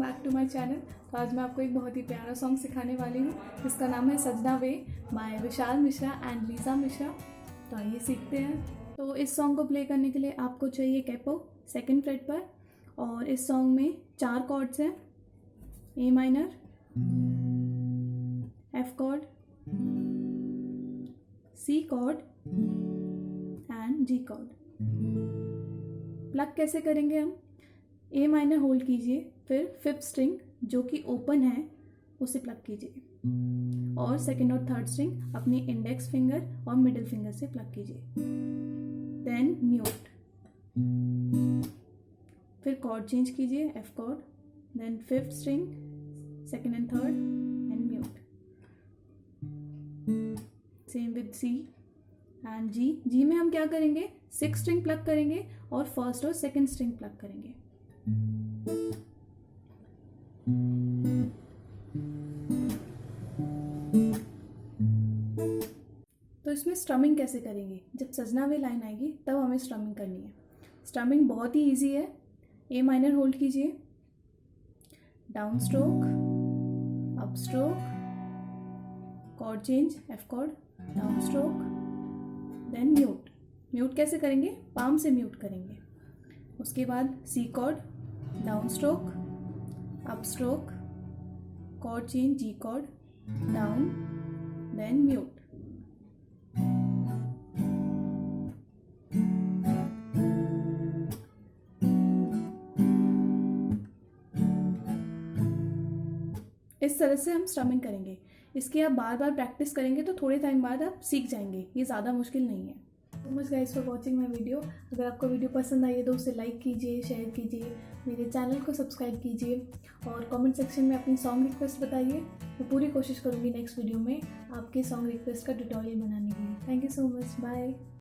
Back to my channel. तो आज मैं आपको एक बहुत ही प्यारा सॉन्ग सिखाने वाली हूँ जिसका नाम है सजना way by Vishal Mishra and Lisa Mishra. तो आइए सीखते हैं। तो इस सॉन्ग को प्ले करने के लिए आपको चाहिए कैपो सेकंड फ्रेट पर, और इस सॉन्ग में 4 कॉर्ड्स हैं, A minor, F chord, C chord and G chord. Pluck कैसे करेंगे हम? ए माइनर होल्ड कीजिए, फिर फिफ्थ स्ट्रिंग जो कि ओपन है उसे प्लग कीजिए, और सेकंड और थर्ड स्ट्रिंग अपनी इंडेक्स फिंगर और मिडिल फिंगर से प्लग कीजिए। देन म्यूट, फिर कॉर्ड चेंज कीजिए, F chord, then fifth string, second and third and mute. Same with C and G. G में हम क्या करेंगे? 6 स्ट्रिंग प्लग करेंगे और फर्स्ट और सेकंड स्ट्रिंग प्लग करेंगे। तो इसमें स्ट्रमिंग कैसे करेंगे? जब सजना वे लाइन आएगी तब हमें स्ट्रमिंग करनी है। स्ट्रमिंग बहुत ही इजी है। ए माइनर होल्ड कीजिए, down stroke, up stroke, chord change, F chord, down stroke, then mute. Mute कैसे करेंगे? पाम से म्यूट करेंगे। उसके बाद C chord, down stroke, up stroke, chord change, G chord, down, then mute. इस तरह से हम स्ट्रमिंग करेंगे। इसकी आप बार बार प्रैक्टिस करेंगे तो थोड़े टाइम बाद आप सीख जाएंगे। ये ज़्यादा मुश्किल नहीं है। So much guys for watching my video. अगर आपको वीडियो पसंद आई है तो उसे लाइक कीजिए, शेयर कीजिए, मेरे चैनल को सब्सक्राइब कीजिए और कमेंट सेक्शन में अपनी सॉन्ग रिक्वेस्ट बताइए। मैं पूरी कोशिश करूँगी नेक्स्ट वीडियो में आपके सॉन्ग रिक्वेस्ट का ट्यूटोरियल बनाने की। Thank you so much, bye.